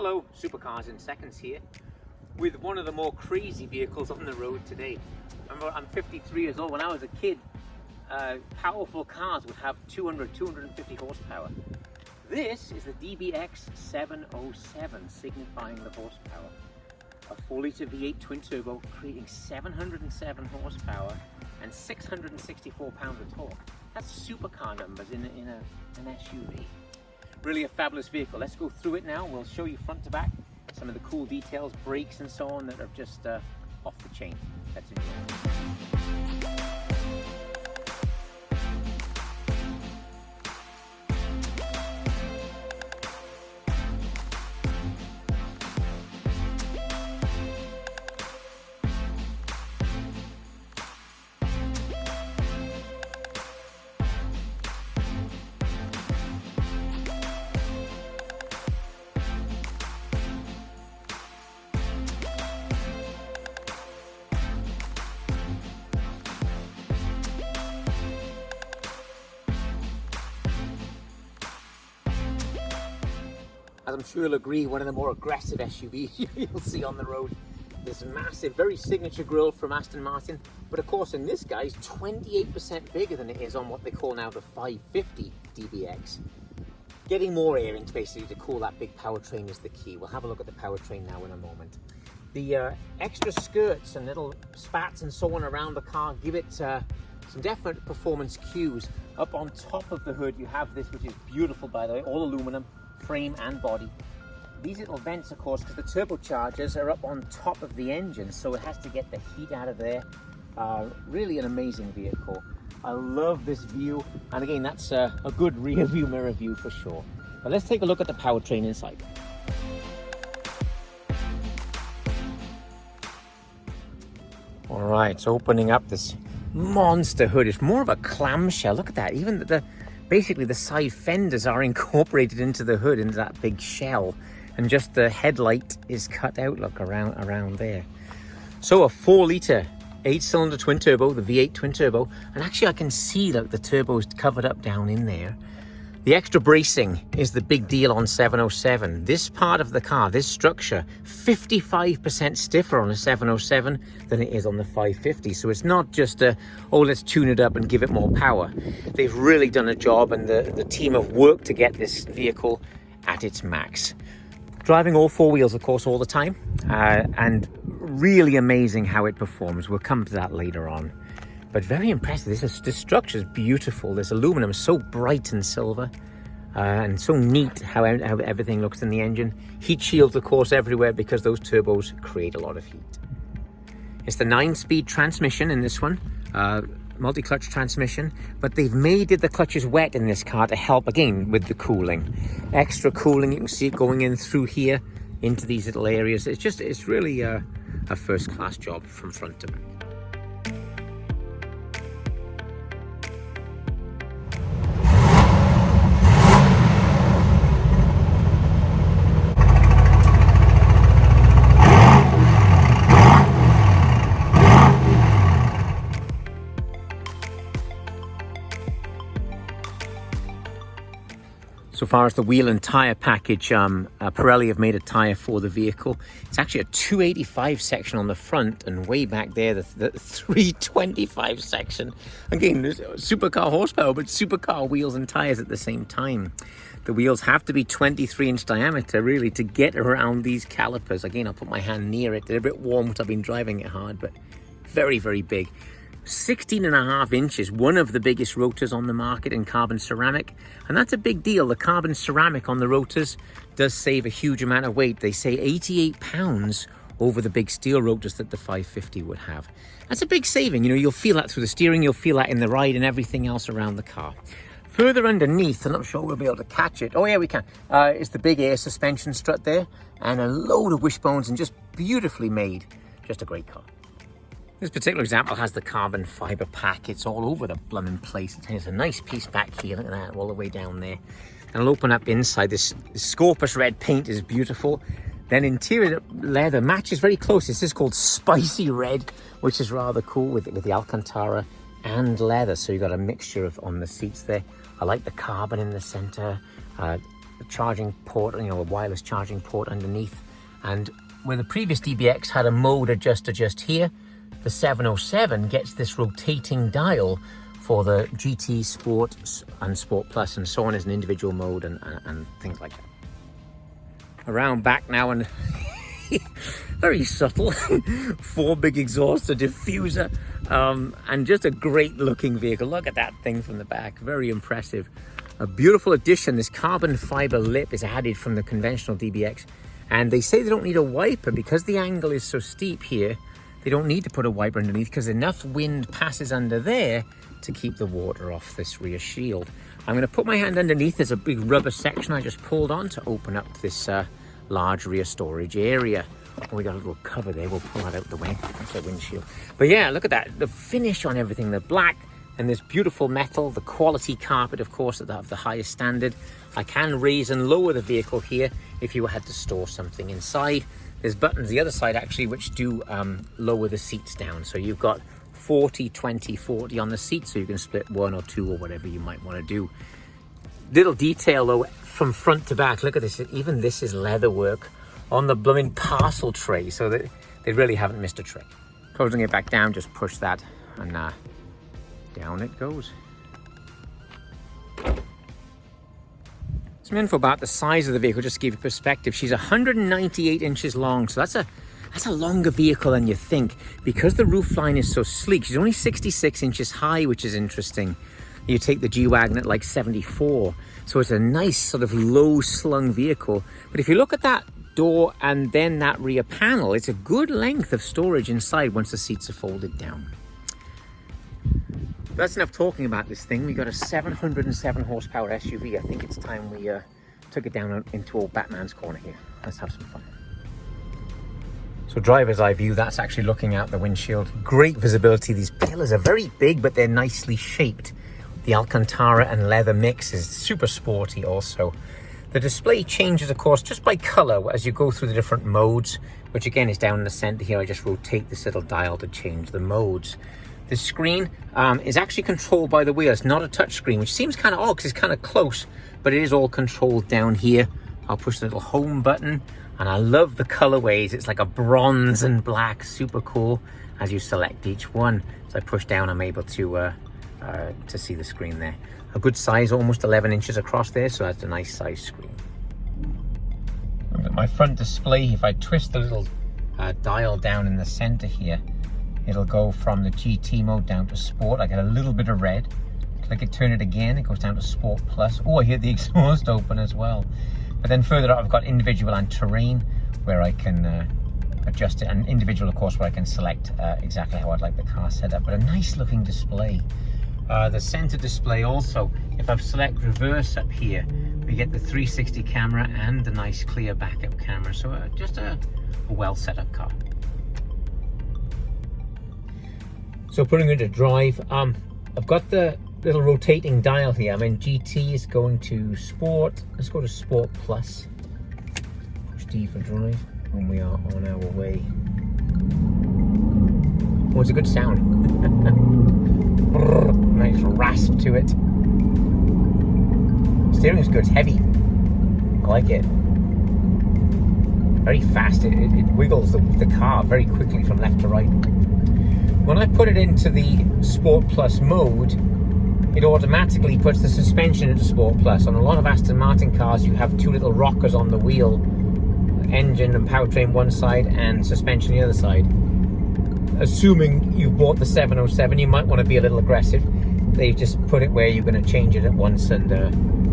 Hello, Supercars in Seconds here with one of the more crazy vehicles on the road today. Remember, I'm 53 years old. When I was a kid, powerful cars would have 250 horsepower. This is the DBX 707, signifying the horsepower. A 4-litre V8 twin-turbo creating 707 horsepower and 664 pounds of torque. That's supercar numbers in an SUV. Really a fabulous vehicle. Let's go through it now. We'll show you front to back, some of the cool details, brakes and so on that are just off the chain. Let's enjoy. As I'm sure you'll agree, one of the more aggressive SUVs you'll see on the road. This massive, very signature grille from Aston Martin, but of course in this guy's 28% bigger than it is on what they call now the 550 DBX. Getting more air into basically to cool that big powertrain is the key. We'll have a look at the powertrain now in a moment. The extra skirts and little spats and so on around the car give it some definite performance cues. Up on top of the hood you have this, which is beautiful by the way, all aluminum, frame and body. These little vents, of course, because the turbochargers are up on top of the engine, so it has to get the heat out of there. Really an amazing vehicle. I love this view, and again, that's a good rear view mirror view for sure. But let's take a look at the powertrain inside. All right, so opening up this monster hood. It's more of a clamshell. Look at that. Even basically the side fenders are incorporated into the hood, into that big shell, and just the headlight is cut out, look, around there. So a 4-litre 8-cylinder twin turbo, the V8 twin turbo, and actually I can see like the turbo's covered up down in there. The extra bracing is the big deal on 707. This part of the car, this structure, 55% stiffer on a 707 than it is on the 550. So it's not just oh, let's tune it up and give it more power. They've really done a job, and the team have worked to get this vehicle at its max. Driving all four wheels, of course, all the time, and really amazing how it performs. We'll come to that later on. But very impressive. This structure is beautiful. This aluminum is so bright and silver, and so neat how everything looks in the engine. Heat shields, of course, everywhere because those turbos create a lot of heat. It's the 9-speed transmission in this one, multi-clutch transmission, but they've made the clutches wet in this car to help, again, with the cooling. Extra cooling, you can see it going in through here into these little areas. It's really a first-class job from front to back. So far as the wheel and tyre package, Pirelli have made a tyre for the vehicle. It's actually a 285 section on the front, and way back there, the 325 section. Again, there's supercar horsepower, but supercar wheels and tyres at the same time. The wheels have to be 23-inch diameter, really, to get around these calipers. Again, I'll put my hand near it. They're a bit warm because I've been driving it hard, but very, very big. 16.5 inches, one of the biggest rotors on the market in carbon ceramic, and that's a big deal. The carbon ceramic on the rotors does save a huge amount of weight. They say 88 pounds over the big steel rotors that the 550 would have. That's a big saving. You know, you'll feel that through the steering, you'll feel that in the ride and everything else around the car. Further underneath, I'm not sure we'll be able to catch it. Oh yeah, we can. It's the big air suspension strut there, and a load of wishbones, and just beautifully made. Just a great car. This particular example has the carbon fiber pack. It's all over the blooming place. There's a nice piece back here. Look at that, all the way down there. And I'll open up inside. This Scorpus red paint is beautiful. Then interior leather matches very close. This is called Spicy Red, which is rather cool with the Alcantara and leather. So you've got a mixture on the seats there. I like the carbon in the center. charging port, you know, a wireless charging port underneath. And where the previous DBX had a mode adjuster just here, the 707 gets this rotating dial for the GT, Sport, and Sport Plus, and so on as an individual mode and things like that. Around back now, and very subtle, 4 big exhausts, a diffuser, and just a great looking vehicle. Look at that thing from the back, very impressive. A beautiful addition. This carbon fiber lip is added from the conventional DBX, and they say they don't need a wiper because the angle is so steep here. They don't need to put a wiper underneath because enough wind passes under there to keep the water off this rear shield. I'm going to put my hand underneath. There's a big rubber section I just pulled on to open up this large rear storage area. Oh, we got a little cover there. We'll pull that out the way. That's a windshield. But yeah, look at that. The finish on everything, the black and this beautiful metal, the quality carpet, of course, of the highest standard. I can raise and lower the vehicle here if you had to store something inside. There's buttons the other side actually which do lower the seats down. So you've got 40, 20, 40 on the seat, so you can split 1 or 2 or whatever you might want to do. Little detail though, from front to back, look at this, even this is leather work on the blooming parcel tray, so that they really haven't missed a trick. Closing it back down, just push that and down it goes. Some info about the size of the vehicle, just to give you perspective. She's 198 inches long, so that's a longer vehicle than you think. Because the roofline is so sleek, she's only 66 inches high, which is interesting. You take the G-Wagon at like 74, so it's a nice sort of low slung vehicle. But if you look at that door and then that rear panel, it's a good length of storage inside once the seats are folded down. That's enough talking about this thing. We got a 707 horsepower SUV. I think it's time we took it down into old Batman's corner here. Let's have some fun. So driver's eye view, that's actually looking out the windshield. Great visibility. These pillars are very big, but they're nicely shaped. The Alcantara and leather mix is super sporty also. The display changes, of course, just by color as you go through the different modes, which again is down in the center here. I just rotate this little dial to change the modes. The screen is actually controlled by the wheel. It's not a touch screen, which seems kind of odd because it's kind of close, but it is all controlled down here. I'll push the little home button, and I love the colorways. It's like a bronze and black, super cool as you select each one. So I push down, I'm able to see the screen there. A good size, almost 11 inches across there, so that's a nice size screen. Look at my front display. If I twist the little dial down in the center here, it'll go from the GT mode down to Sport. I get a little bit of red. Click it, turn it again, it goes down to Sport Plus. Oh, I hear the exhaust open as well. But then further up, I've got individual and terrain where I can adjust it, and individual, of course, where I can select exactly how I'd like the car set up. But a nice looking display. The center display also, if I select reverse up here, we get the 360 camera and the nice clear backup camera. So just a well set up car. So putting it into drive, I've got the little rotating dial here. I'm in GT, is going to Sport. Let's go to Sport Plus. Push D for drive, and we are on our way. Oh, it's a good sound. Nice rasp to it. Steering is good, it's heavy. I like it. Very fast, it wiggles the car very quickly from left to right. When I put it into the Sport Plus mode, it automatically puts the suspension into Sport Plus. On a lot of Aston Martin cars, you have 2 little rockers on the wheel, engine and powertrain one side and suspension the other side. Assuming you've bought the 707, you might want to be a little aggressive. They've just put it where you're going to change it at once and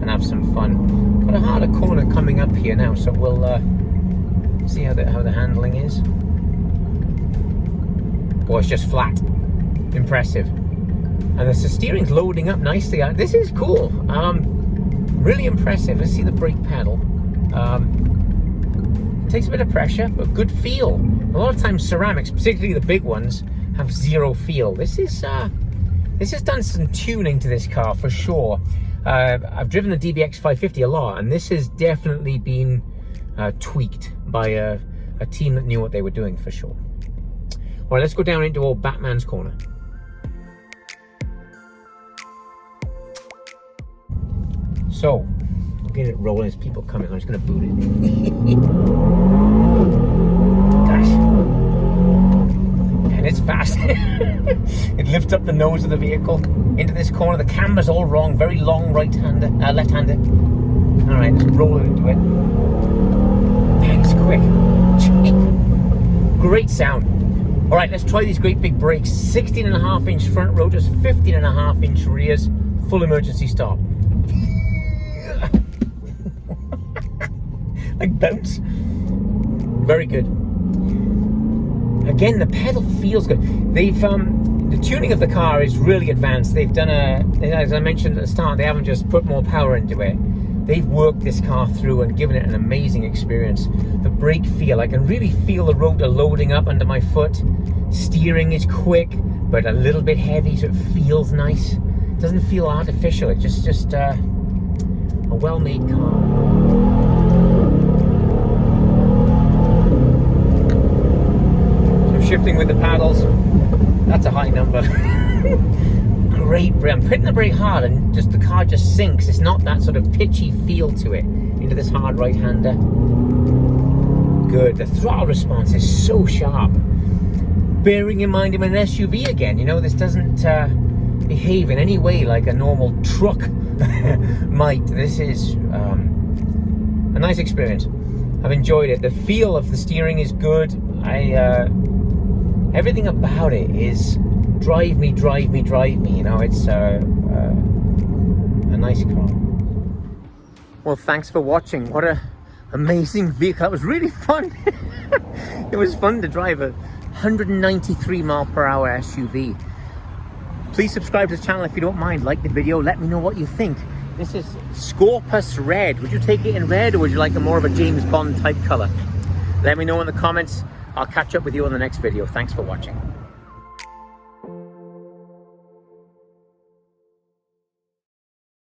have some fun. Got a harder corner coming up here now, so we'll see how the handling is. Oh, it's just flat. Impressive. And the steering's loading up nicely. This is cool. Really impressive. Let's see the brake pedal. Takes a bit of pressure, but good feel. A lot of times ceramics, particularly the big ones, have zero feel. This has done some tuning to this car for sure. I've driven the DBX 550 a lot, and this has definitely been tweaked by a team that knew what they were doing for sure. All right, let's go down into old Batman's corner. So, We'll get it rolling. There's people coming. I'm just going to boot it. Gosh. And it's fast. It lifts up the nose of the vehicle into this corner. The camera's all wrong. Very long right-hander, left-hander. All right, let's roll it into it. Man, it's quick. Great sound. All right, let's try these great big brakes. 16.5-inch front rotors, 15.5-inch rears, full emergency stop. Like bounce. Very good. Again, the pedal feels good. They've the tuning of the car is really advanced. They've done as I mentioned at the start, they haven't just put more power into it. They've worked this car through and given it an amazing experience. The brake feel, I can really feel the rotor loading up under my foot. Steering is quick, but a little bit heavy, so it feels nice. It doesn't feel artificial. It's just a well-made car. Shifting with the paddles, that's a high number. Great brake. I'm hitting the brake hard and just the car just sinks. It's not that sort of pitchy feel to it into this hard right-hander. Good. The throttle response is so sharp. Bearing in mind I'm an SUV again, you know, this doesn't behave in any way like a normal truck might. This is a nice experience. I've enjoyed it. The feel of the steering is good. Everything about it is drive me, you know, it's a nice car. Well, thanks for watching. What a amazing vehicle. That was really fun. It was fun to drive a 193 mile per hour SUV. Please subscribe to the channel if you don't mind. Like the video, let me know what you think. This is Scorpus Red. Would you take it in red, or would you like a more of a James Bond type color? Let me know in the comments. I'll catch up with you on the next video. Thanks for watching.